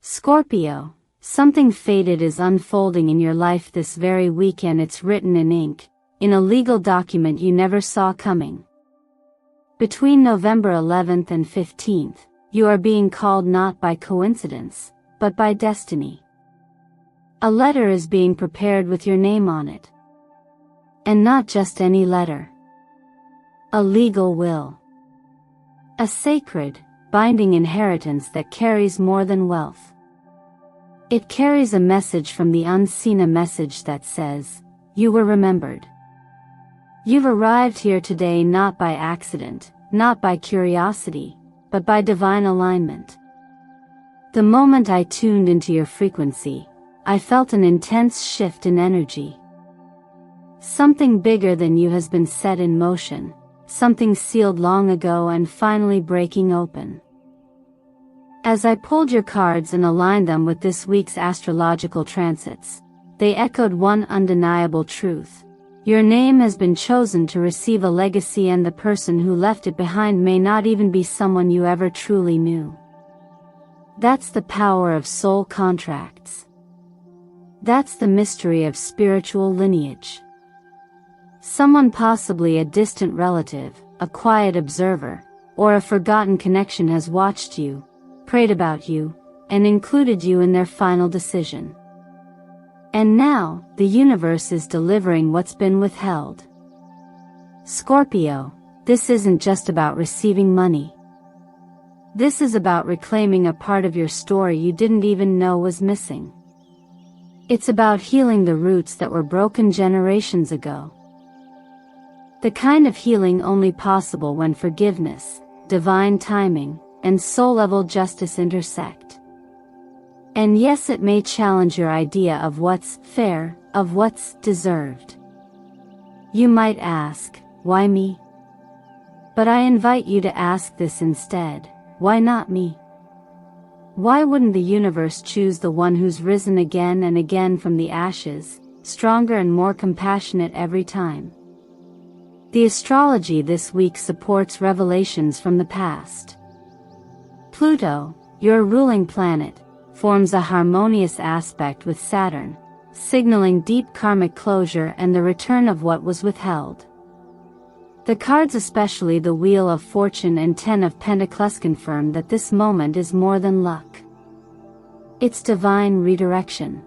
Scorpio, something fated is unfolding in your life this very week, and it's written in ink, in a legal document you never saw coming. Between November 11th and 15th, you are being called not by coincidence, but by destiny. A letter is being prepared with your name on it. And not just any letter. A legal will. A sacred, binding inheritance that carries more than wealth. It carries a message from the unseen, a message that says, you were remembered. You've arrived here today not by accident, not by curiosity, but by divine alignment. The moment I tuned into your frequency, I felt an intense shift in energy. Something bigger than you has been set in motion, something sealed long ago and finally breaking open. As I pulled your cards and aligned them with this week's astrological transits, they echoed one undeniable truth. Your name has been chosen to receive a legacy, and the person who left it behind may not even be someone you ever truly knew. That's the power of soul contracts. That's the mystery of spiritual lineage. Someone, possibly a distant relative, a quiet observer, or a forgotten connection, has watched you, prayed about you, and included you in their final decision. And now, the universe is delivering what's been withheld. Scorpio, this isn't just about receiving money. This is about reclaiming a part of your story you didn't even know was missing. It's about healing the roots that were broken generations ago. The kind of healing only possible when forgiveness, divine timing, and soul-level justice intersect. And yes, it may challenge your idea of what's fair, of what's deserved. You might ask, why me? But I invite you to ask this instead, why not me? Why wouldn't the universe choose the one who's risen again and again from the ashes, stronger and more compassionate every time? The astrology this week supports revelations from the past. Pluto, your ruling planet, forms a harmonious aspect with Saturn, signaling deep karmic closure and the return of what was withheld. The cards, especially the Wheel of Fortune and Ten of Pentacles, confirm that this moment is more than luck. It's divine redirection.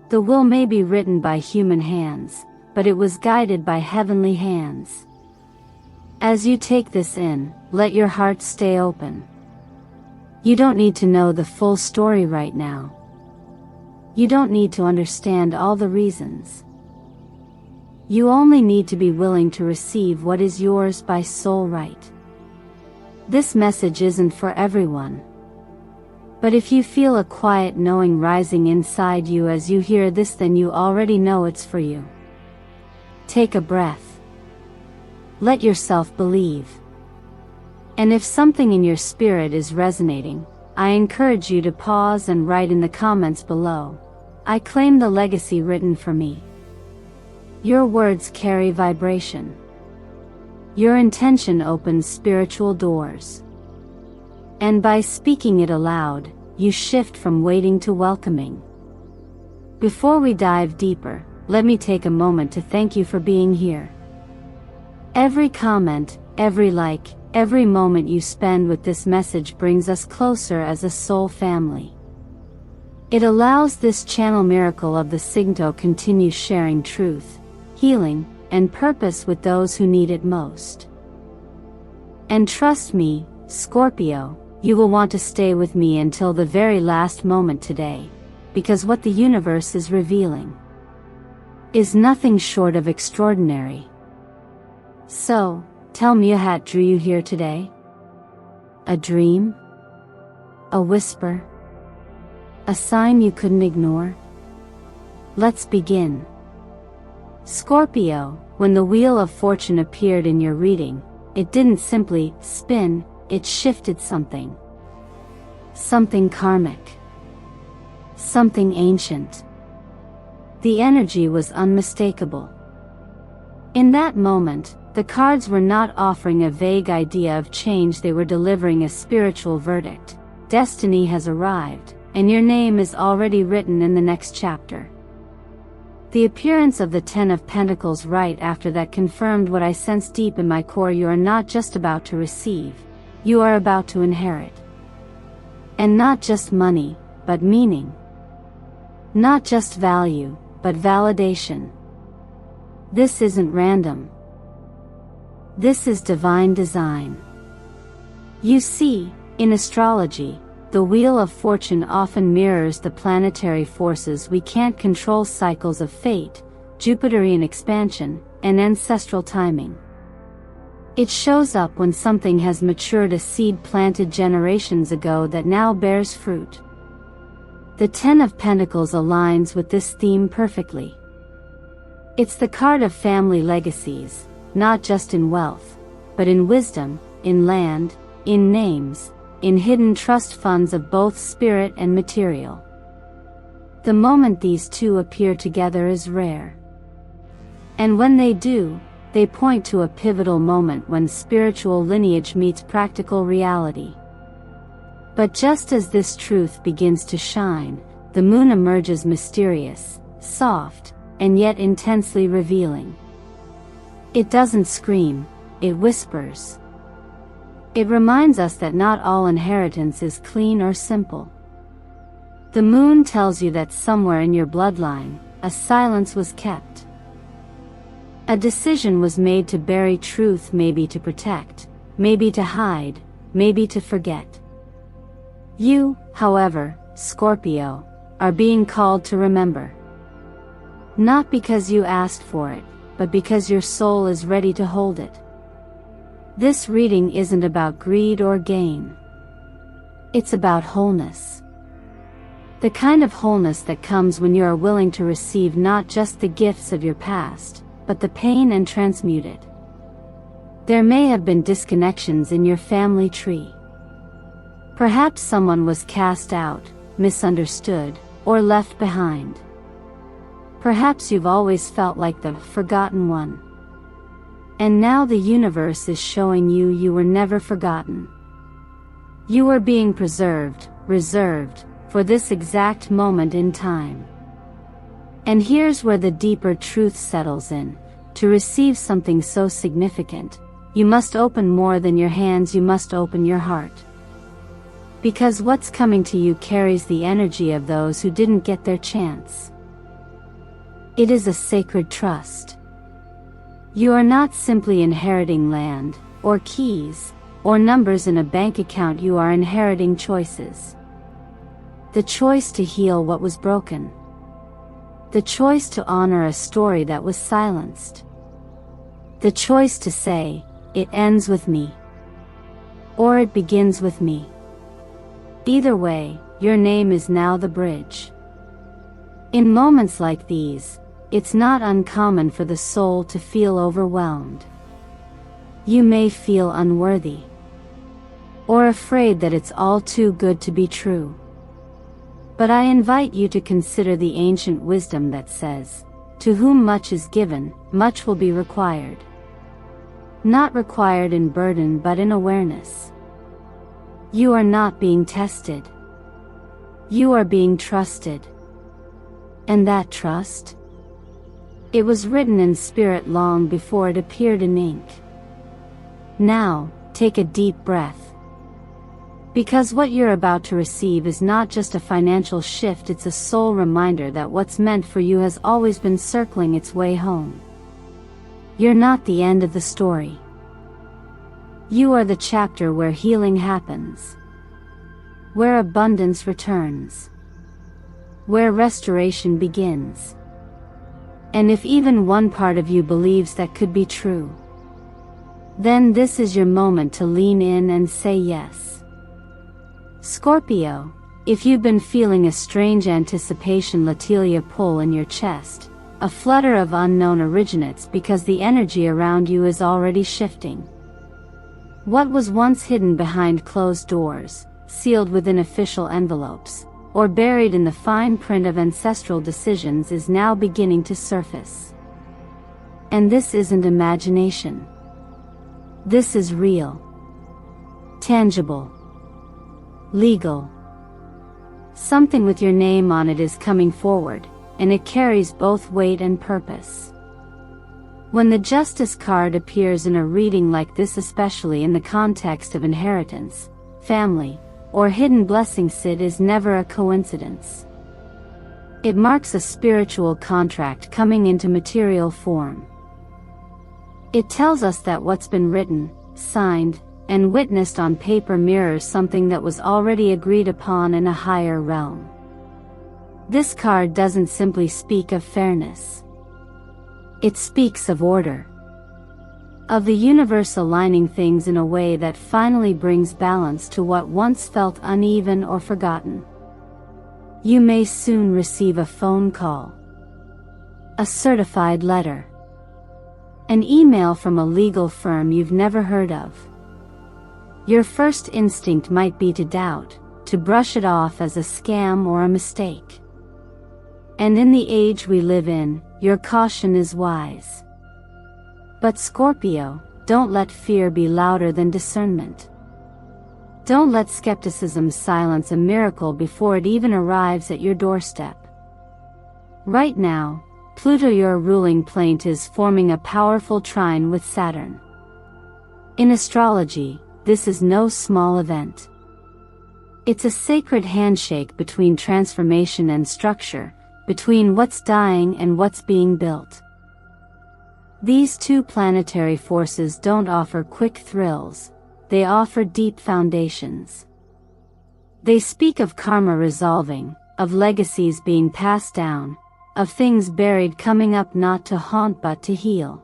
The will may be written by human hands, but it was guided by heavenly hands. As you take this in, let your heart stay open. You don't need to know the full story right now. You don't need to understand all the reasons. You only need to be willing to receive what is yours by soul right. This message isn't for everyone. But if you feel a quiet knowing rising inside you as you hear this, then you already know it's for you. Take a breath. Let yourself believe. And if something in your spirit is resonating, I encourage you to pause and write in the comments below, I claim the legacy written for me. Your words carry vibration. Your intention opens spiritual doors. And by speaking it aloud, you shift from waiting to welcoming. Before we dive deeper, let me take a moment to thank you for being here. Every comment, every like, every moment you spend with this message brings us closer as a soul family. It allows this channel miracle of the Signo continue sharing truth, healing, and purpose with those who need it most. And trust me, Scorpio, you will want to stay with me until the very last moment today, because what the universe is revealing is nothing short of extraordinary. So, tell me, what drew you here today? A dream? A whisper? A sign you couldn't ignore? Let's begin. Scorpio, when the Wheel of Fortune appeared in your reading, it didn't simply spin, it shifted something. Something karmic. Something ancient. The energy was unmistakable. In that moment, the cards were not offering a vague idea of change, they were delivering a spiritual verdict. Destiny has arrived, and your name is already written in the next chapter. The appearance of the Ten of Pentacles right after that confirmed what I sense deep in my core: you are not just about to receive, you are about to inherit. And not just money, but meaning. Not just value, but validation. This isn't random. This is divine design. You see, in astrology, the Wheel of Fortune often mirrors the planetary forces we can't control: cycles of fate, Jupiterian expansion, and ancestral timing. It shows up when something has matured, a seed planted generations ago that now bears fruit. The Ten of Pentacles aligns with this theme perfectly. It's the card of family legacies, not just in wealth, but in wisdom, in land, in names, in hidden trust funds of both spirit and material. The moment these two appear together is rare. And when they do, they point to a pivotal moment when spiritual lineage meets practical reality. But just as this truth begins to shine, the moon emerges mysterious, soft, and yet intensely revealing. It doesn't scream, it whispers. It reminds us that not all inheritance is clean or simple. The moon tells you that somewhere in your bloodline, a silence was kept. A decision was made to bury truth, maybe to protect, maybe to hide, maybe to forget. You, however, Scorpio, are being called to remember. Not because you asked for it, but because your soul is ready to hold it. This reading isn't about greed or gain. It's about wholeness. The kind of wholeness that comes when you are willing to receive not just the gifts of your past, but the pain and transmute it. There may have been disconnections in your family tree. Perhaps someone was cast out, misunderstood, or left behind. Perhaps you've always felt like the forgotten one. And now the universe is showing you you were never forgotten. You are being preserved, reserved, for this exact moment in time. And here's where the deeper truth settles in. To receive something so significant, you must open more than your hands, you must open your heart. Because what's coming to you carries the energy of those who didn't get their chance. It is a sacred trust. You are not simply inheriting land, or keys, or numbers in a bank account. You are inheriting choices. The choice to heal what was broken. The choice to honor a story that was silenced. The choice to say, it ends with me. Or it begins with me. Either way, your name is now the bridge. In moments like these, it's not uncommon for the soul to feel overwhelmed. You may feel unworthy, or afraid that it's all too good to be true. But I invite you to consider the ancient wisdom that says, to whom much is given, much will be required. Not required in burden but in awareness. You are not being tested. You are being trusted. And that trust? It was written in spirit long before it appeared in ink. Now, take a deep breath. Because what you're about to receive is not just a financial shift, it's a soul reminder that what's meant for you has always been circling its way home. You're not the end of the story. You are the chapter where healing happens. Where abundance returns. Where restoration begins. And if even one part of you believes that could be true, then this is your moment to lean in and say yes. Scorpio, if you've been feeling a strange anticipation, Latilia pull in your chest, a flutter of unknown originates because the energy around you is already shifting. What was once hidden behind closed doors, sealed within official envelopes, or buried in the fine print of ancestral decisions is now beginning to surface. And this isn't imagination. This is real. Tangible. Legal. Something with your name on it is coming forward, and it carries both weight and purpose. When the Justice card appears in a reading like this, especially in the context of inheritance, family, or hidden blessings, it is never a coincidence. It marks a spiritual contract coming into material form. It tells us that what's been written, signed, and witnessed on paper mirrors something that was already agreed upon in a higher realm. This card doesn't simply speak of fairness. It speaks of order. Of the universe aligning things in a way that finally brings balance to what once felt uneven or forgotten. You may soon receive a phone call, a certified letter, an email from a legal firm you've never heard of. Your first instinct might be to doubt, to brush it off as a scam or a mistake. And in the age we live in, your caution is wise. But Scorpio, don't let fear be louder than discernment. Don't let skepticism silence a miracle before it even arrives at your doorstep. Right now, Pluto, your ruling planet, is forming a powerful trine with Saturn. In astrology, this is no small event. It's a sacred handshake between transformation and structure, between what's dying and what's being built. These two planetary forces don't offer quick thrills, they offer deep foundations. They speak of karma resolving, of legacies being passed down, of things buried coming up not to haunt but to heal.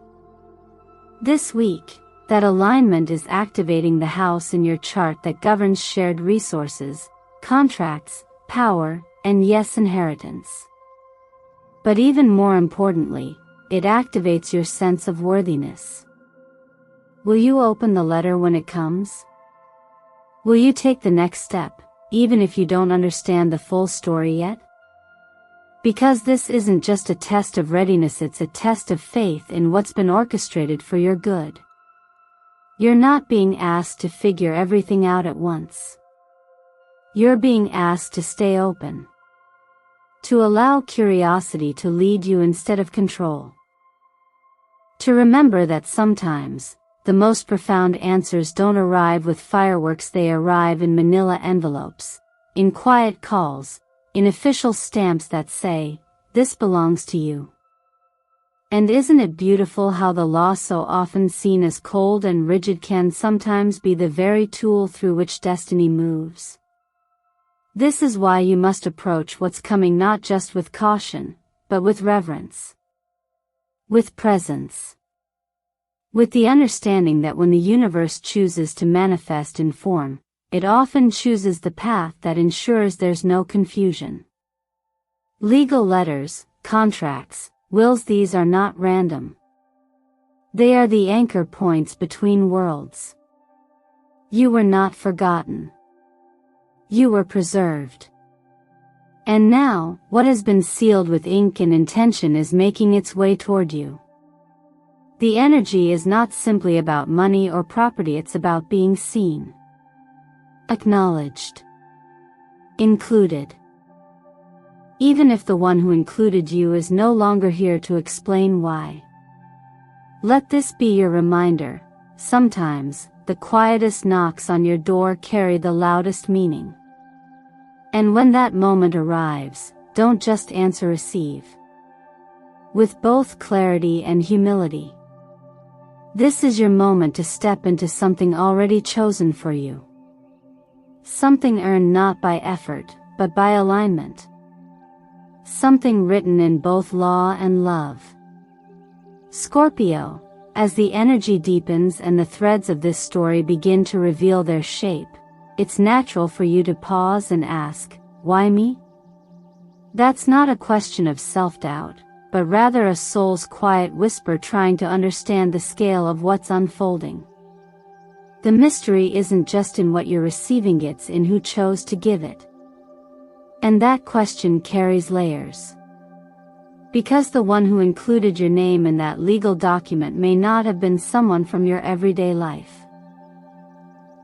This week, that alignment is activating the house in your chart that governs shared resources, contracts, power, and yes, inheritance. But even more importantly, it activates your sense of worthiness. Will you open the letter when it comes? Will you take the next step, even if you don't understand the full story yet? Because this isn't just a test of readiness, it's a test of faith in what's been orchestrated for your good. You're not being asked to figure everything out at once. You're being asked to stay open. To allow curiosity to lead you instead of control. To remember that sometimes, the most profound answers don't arrive with fireworks, they arrive in manila envelopes, in quiet calls, in official stamps that say, "This belongs to you." And isn't it beautiful how the law, so often seen as cold and rigid, can sometimes be the very tool through which destiny moves? This is why you must approach what's coming not just with caution, but with reverence. With presence. With the understanding that when the universe chooses to manifest in form, it often chooses the path that ensures there's no confusion. Legal letters, contracts, wills, these are not random. They are the anchor points between worlds. You were not forgotten. You were preserved. And now, what has been sealed with ink and intention is making its way toward you. The energy is not simply about money or property, it's about being seen. Acknowledged. Included. Even if the one who included you is no longer here to explain why. Let this be your reminder, sometimes, the quietest knocks on your door carry the loudest meaning. And when that moment arrives, don't just answer, receive. With both clarity and humility. This is your moment to step into something already chosen for you. Something earned not by effort, but by alignment. Something written in both law and love. Scorpio, as the energy deepens and the threads of this story begin to reveal their shape, it's natural for you to pause and ask, why me? That's not a question of self-doubt, but rather a soul's quiet whisper trying to understand the scale of what's unfolding. The mystery isn't just in what you're receiving, it's in who chose to give it. And that question carries layers. Because the one who included your name in that legal document may not have been someone from your everyday life.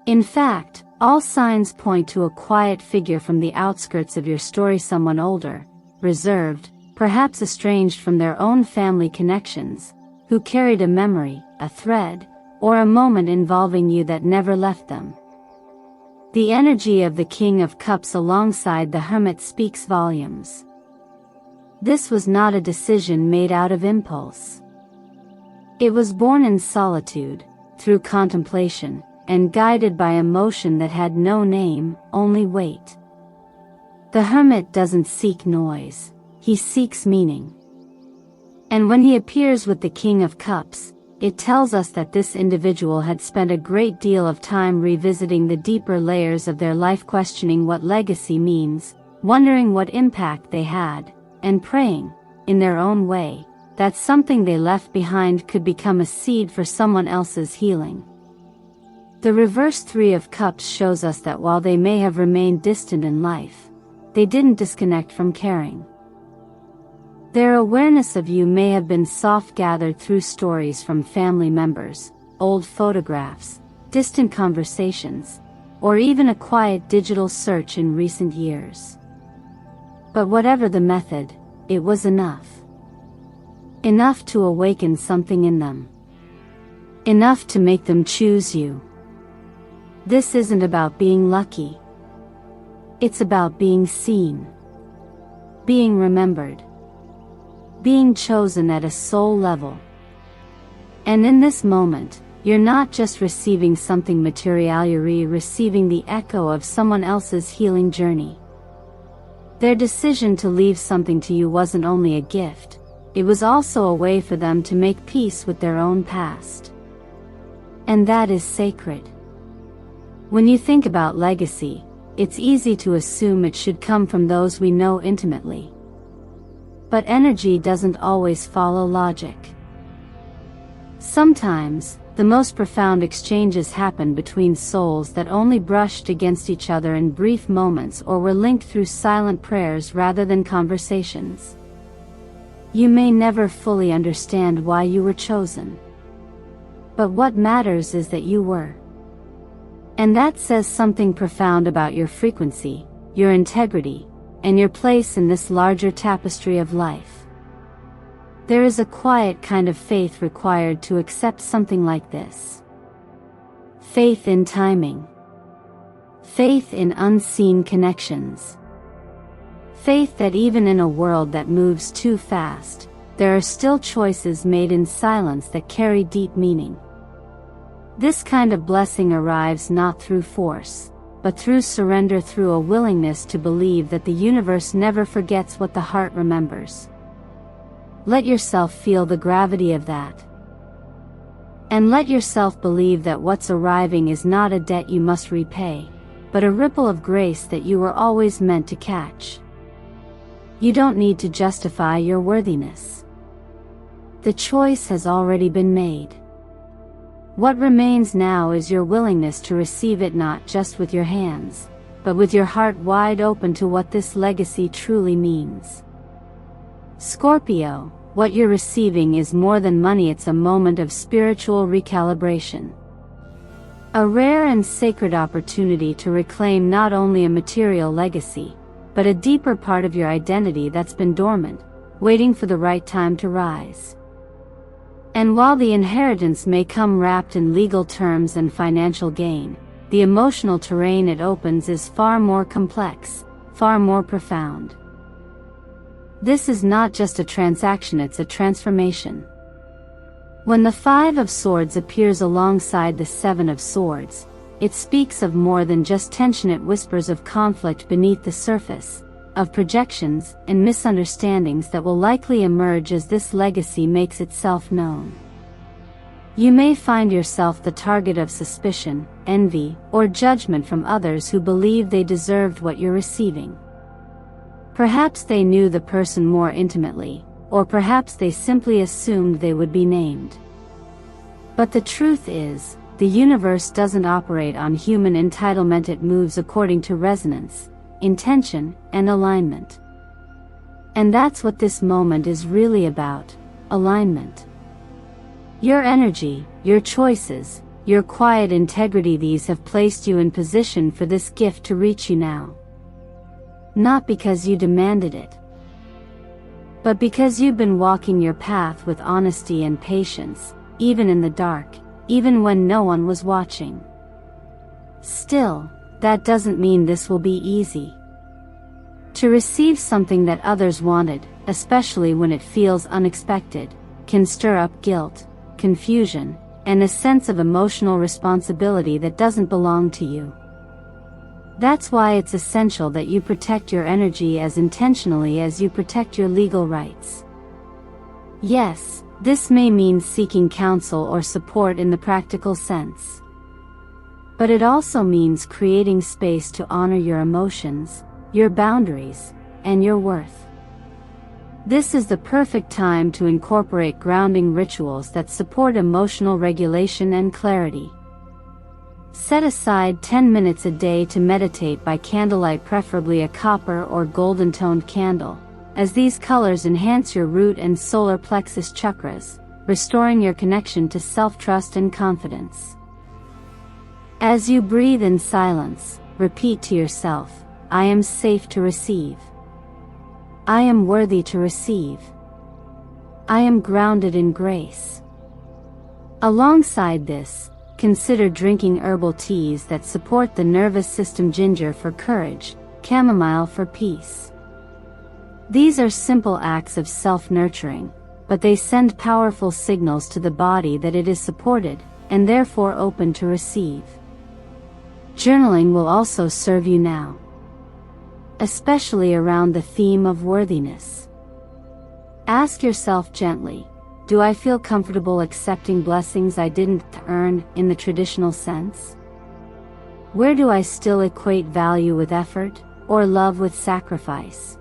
In fact, All signs point to a quiet figure from the outskirts of your story, someone older, reserved, perhaps estranged from their own family connections, who carried a memory, a thread, or a moment involving you that never left them. The energy of the King of Cups alongside the Hermit speaks volumes. This was not a decision made out of impulse. It was born in solitude, through contemplation, and guided by emotion that had no name, only weight. The Hermit doesn't seek noise, he seeks meaning. And when he appears with the King of Cups, it tells us that this individual had spent a great deal of time revisiting the deeper layers of their life, questioning what legacy means, wondering what impact they had, and praying, in their own way, that something they left behind could become a seed for someone else's healing. The reverse Three of Cups shows us that while they may have remained distant in life, they didn't disconnect from caring. Their awareness of you may have been soft, gathered through stories from family members, old photographs, distant conversations, or even a quiet digital search in recent years. But whatever the method, it was enough. Enough to awaken something in them. Enough to make them choose you. This isn't about being lucky. It's about being seen. Being remembered. Being chosen at a soul level. And in this moment, you're not just receiving something material, you're receiving the echo of someone else's healing journey. Their decision to leave something to you wasn't only a gift, it was also a way for them to make peace with their own past. And that is sacred. When you think about legacy, it's easy to assume it should come from those we know intimately. But energy doesn't always follow logic. Sometimes, the most profound exchanges happen between souls that only brushed against each other in brief moments or were linked through silent prayers rather than conversations. You may never fully understand why you were chosen. But what matters is that you were. And that says something profound about your frequency, your integrity, and your place in this larger tapestry of life. There is a quiet kind of faith required to accept something like this. Faith in timing. Faith in unseen connections. Faith that even in a world that moves too fast, there are still choices made in silence that carry deep meaning. This kind of blessing arrives not through force, but through surrender, through a willingness to believe that the universe never forgets what the heart remembers. Let yourself feel the gravity of that. And let yourself believe that what's arriving is not a debt you must repay, but a ripple of grace that you were always meant to catch. You don't need to justify your worthiness. The choice has already been made. What remains now is your willingness to receive it, not just with your hands, but with your heart wide open to what this legacy truly means. Scorpio, what you're receiving is more than money, it's a moment of spiritual recalibration. A rare and sacred opportunity to reclaim not only a material legacy, but a deeper part of your identity that's been dormant, waiting for the right time to rise. And while the inheritance may come wrapped in legal terms and financial gain, the emotional terrain it opens is far more complex, far more profound. This is not just a transaction, it's a transformation. When the Five of Swords appears alongside the Seven of Swords, it speaks of more than just tension. It whispers of conflict beneath the surface, of projections and misunderstandings that will likely emerge as this legacy makes itself known. You may find yourself the target of suspicion, envy, or judgment from others who believe they deserved what you're receiving. Perhaps they knew the person more intimately, or perhaps they simply assumed they would be named. But the truth is, the universe doesn't operate on human entitlement, it moves according to resonance, intention, and alignment. And that's what this moment is really about, alignment. Your energy, your choices, your quiet integrity. These have placed you in position for this gift to reach you now. Not because you demanded it, but because you've been walking your path with honesty and patience, even in the dark, even when no one was watching. Still, that doesn't mean this will be easy. To receive something that others wanted, especially when it feels unexpected, can stir up guilt, confusion, and a sense of emotional responsibility that doesn't belong to you. That's why it's essential that you protect your energy as intentionally as you protect your legal rights. Yes, this may mean seeking counsel or support in the practical sense. But it also means creating space to honor your emotions, your boundaries, and your worth. This is the perfect time to incorporate grounding rituals that support emotional regulation and clarity. Set aside 10 minutes a day to meditate by candlelight, preferably a copper or golden-toned candle, as these colors enhance your root and solar plexus chakras, restoring your connection to self-trust and confidence. As you breathe in silence, repeat to yourself, I am safe to receive. I am worthy to receive. I am grounded in grace. Alongside this, consider drinking herbal teas that support the nervous system: ginger for courage, chamomile for peace. These are simple acts of self-nurturing, but they send powerful signals to the body that it is supported, and therefore open to receive. Journaling will also serve you now, especially around the theme of worthiness. Ask yourself gently, do I feel comfortable accepting blessings I didn't earn in the traditional sense? Where do I still equate value with effort, or love with sacrifice?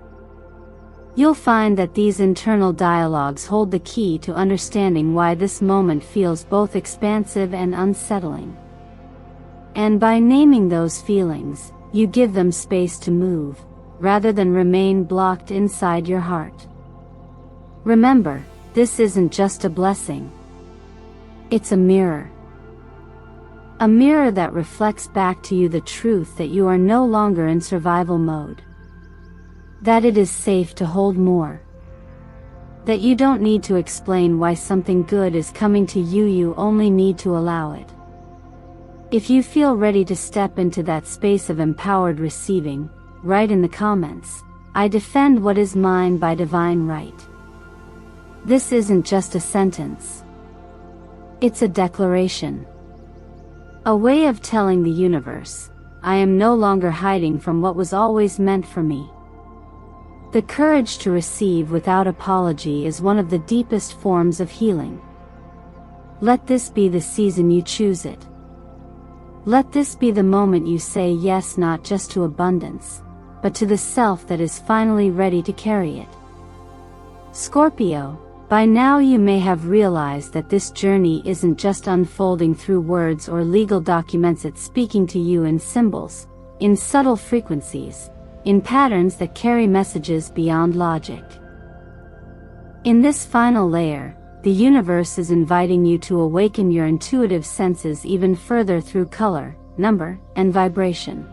You'll find that these internal dialogues hold the key to understanding why this moment feels both expansive and unsettling. And by naming those feelings, you give them space to move, rather than remain blocked inside your heart. Remember, this isn't just a blessing. It's a mirror. A mirror that reflects back to you the truth that you are no longer in survival mode. That it is safe to hold more. That you don't need to explain why something good is coming to you, you only need to allow it. If you feel ready to step into that space of empowered receiving, write in the comments, I defend what is mine by divine right. This isn't just a sentence. It's a declaration. A way of telling the universe, I am no longer hiding from what was always meant for me. The courage to receive without apology is one of the deepest forms of healing. Let this be the season you choose it. Let this be the moment you say yes, not just to abundance, but to the self that is finally ready to carry it. Scorpio, by now you may have realized that this journey isn't just unfolding through words or legal documents, it's speaking to you in symbols, in subtle frequencies, in patterns that carry messages beyond logic. In this final layer, the universe is inviting you to awaken your intuitive senses even further through color, number, and vibration.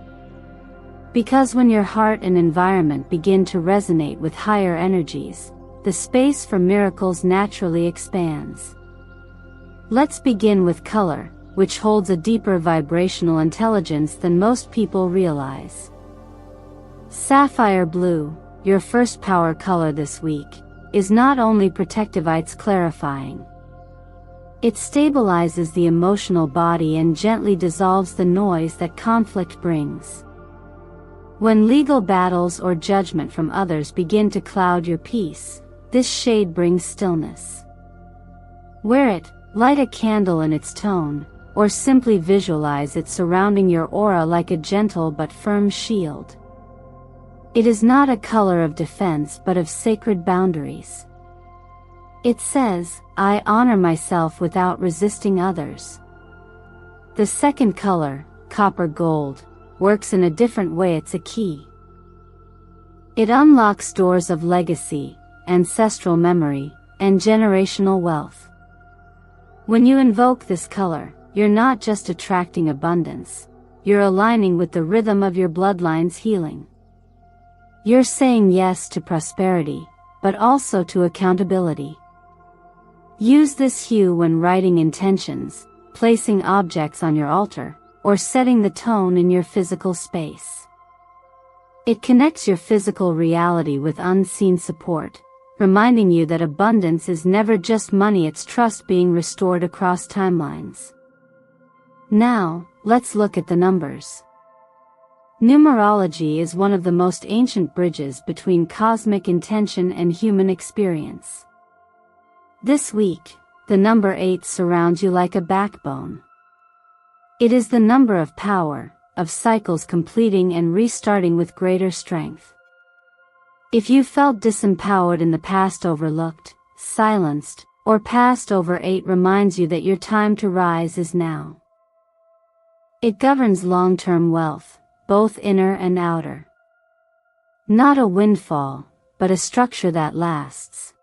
Because when your heart and environment begin to resonate with higher energies, the space for miracles naturally expands. Let's begin with color, which holds a deeper vibrational intelligence than most people realize. Sapphire blue, your first power color this week, is not only protective, it's clarifying. It stabilizes the emotional body and gently dissolves the noise that conflict brings. When legal battles or judgment from others begin to cloud your peace, this shade brings stillness. Wear it, light a candle in its tone, or simply visualize it surrounding your aura like a gentle but firm shield. It is not a color of defense but of sacred boundaries. It says, I honor myself without resisting others. The second color, copper gold, works in a different way. It's a key. It unlocks doors of legacy, ancestral memory, and generational wealth. When you invoke this color, you're not just attracting abundance, you're aligning with the rhythm of your bloodline's healing. You're saying yes to prosperity, but also to accountability. Use this hue when writing intentions, placing objects on your altar, or setting the tone in your physical space. It connects your physical reality with unseen support, reminding you that abundance is never just money, it's trust being restored across timelines. Now, let's look at the numbers. Numerology is one of the most ancient bridges between cosmic intention and human experience. This week, the number 8 surrounds you like a backbone. It is the number of power, of cycles completing and restarting with greater strength. If you felt disempowered in the past, overlooked, silenced, or passed over, 8 reminds you that your time to rise is now. It governs long-term wealth, both inner and outer. Not a windfall, but a structure that lasts.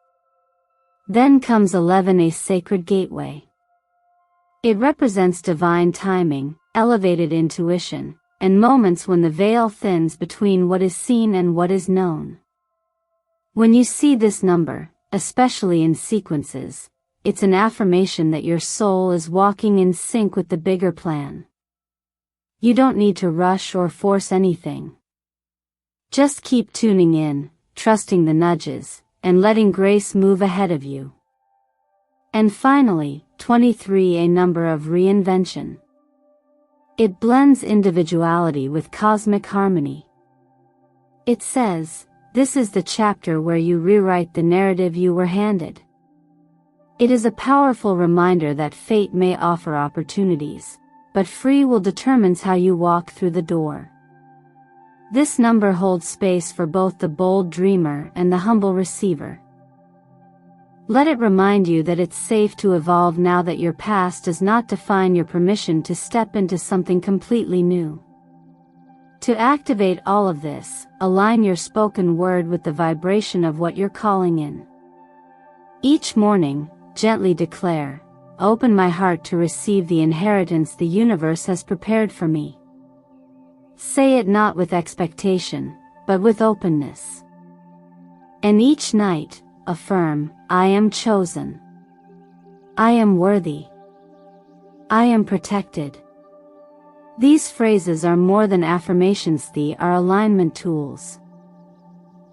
Then comes 11, a sacred gateway. It represents divine timing, elevated intuition, and moments when the veil thins between what is seen and what is known. When you see this number, especially in sequences, it's an affirmation that your soul is walking in sync with the bigger plan. You don't need to rush or force anything. Just keep tuning in, trusting the nudges, and letting grace move ahead of you. And finally, 23, a number of reinvention. It blends individuality with cosmic harmony. It says, this is the chapter where you rewrite the narrative you were handed. It is a powerful reminder that fate may offer opportunities, but free will determines how you walk through the door. This number holds space for both the bold dreamer and the humble receiver. Let it remind you that it's safe to evolve now, that your past does not define your permission to step into something completely new. To activate all of this, align your spoken word with the vibration of what you're calling in. Each morning, gently declare, open my heart to receive the inheritance the universe has prepared for me. Say it not with expectation, but with openness. And each night, affirm, I am chosen. I am worthy. I am protected. These phrases are more than affirmations, they are alignment tools.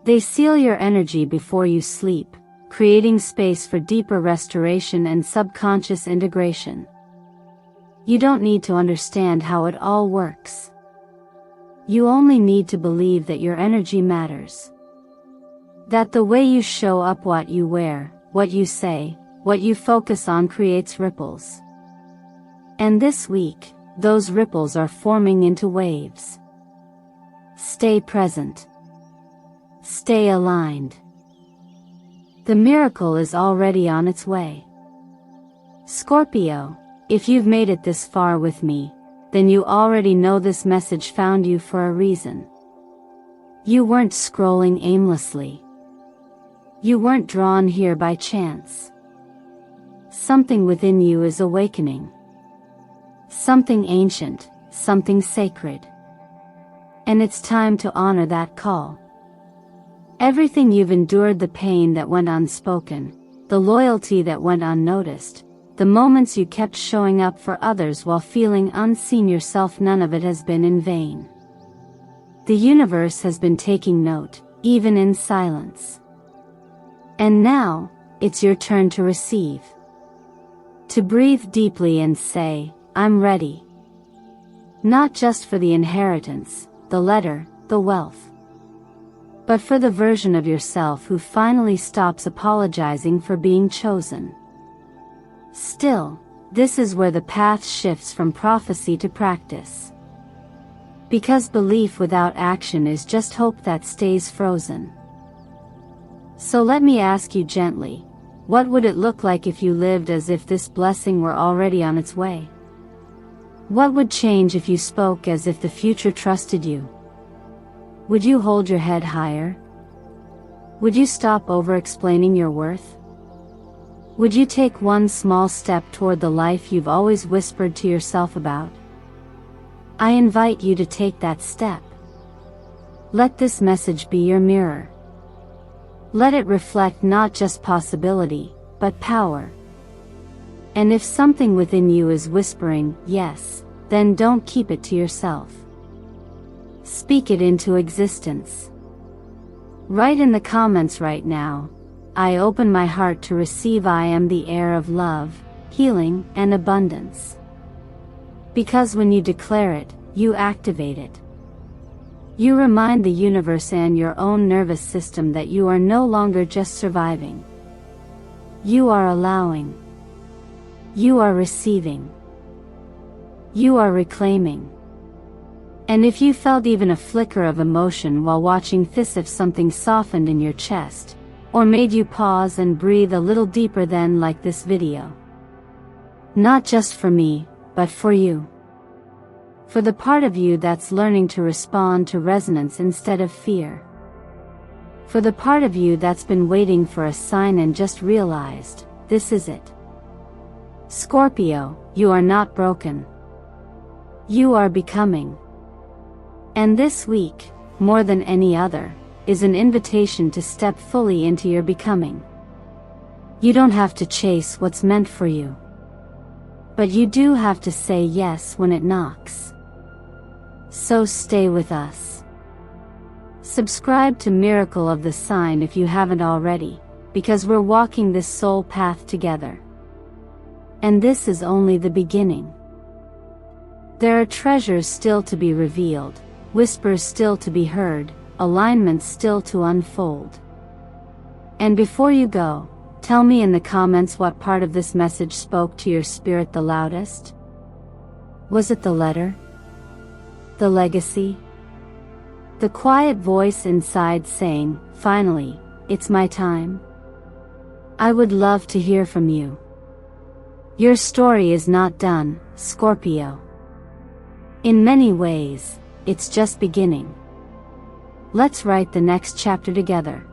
They seal your energy before you sleep, creating space for deeper restoration and subconscious integration. You don't need to understand how it all works. You only need to believe that your energy matters. That the way you show up, what you wear, what you say, what you focus on creates ripples. And this week, those ripples are forming into waves. Stay present. Stay aligned. The miracle is already on its way. Scorpio, if you've made it this far with me, then you already know this message found you for a reason. You weren't scrolling aimlessly. You weren't drawn here by chance. Something within you is awakening. Something ancient, something sacred. And it's time to honor that call. Everything you've endured, the pain that went unspoken, the loyalty that went unnoticed, the moments you kept showing up for others while feeling unseen yourself, none of it has been in vain. The universe has been taking note, even in silence. And now, it's your turn to receive. To breathe deeply and say, I'm ready. Not just for the inheritance, the letter, the wealth, but for the version of yourself who finally stops apologizing for being chosen. Still, this is where the path shifts from prophecy to practice. Because belief without action is just hope that stays frozen. So let me ask you gently, what would it look like if you lived as if this blessing were already on its way? What would change if you spoke as if the future trusted you? Would you hold your head higher? Would you stop over-explaining your worth? Would you take one small step toward the life you've always whispered to yourself about? I invite you to take that step. Let this message be your mirror. Let it reflect not just possibility, but power. And if something within you is whispering, yes, then don't keep it to yourself. Speak it into existence. Write in the comments right now, I open my heart to receive. I am the heir of love, healing, and abundance. Because when you declare it, you activate it. You remind the universe and your own nervous system that you are no longer just surviving. You are allowing. You are receiving. You are reclaiming. And if you felt even a flicker of emotion while watching this, if something softened in your chest, or made you pause and breathe a little deeper, then like this video. Not just for me, but for you. For the part of you that's learning to respond to resonance instead of fear. For the part of you that's been waiting for a sign and just realized, this is it. Scorpio, you are not broken. You are becoming. And this week, more than any other, is an invitation to step fully into your becoming. You don't have to chase what's meant for you. But you do have to say yes when it knocks. So stay with us. Subscribe to Miracle of the Sign if you haven't already, because we're walking this soul path together. And this is only the beginning. There are treasures still to be revealed, whispers still to be heard, alignments still to unfold. And before you go, tell me in the comments what part of this message spoke to your spirit the loudest. Was it the letter? The legacy? The quiet voice inside saying, finally, it's my time? I would love to hear from you. Your story is not done, Scorpio. In many ways, it's just beginning. Let's write the next chapter together.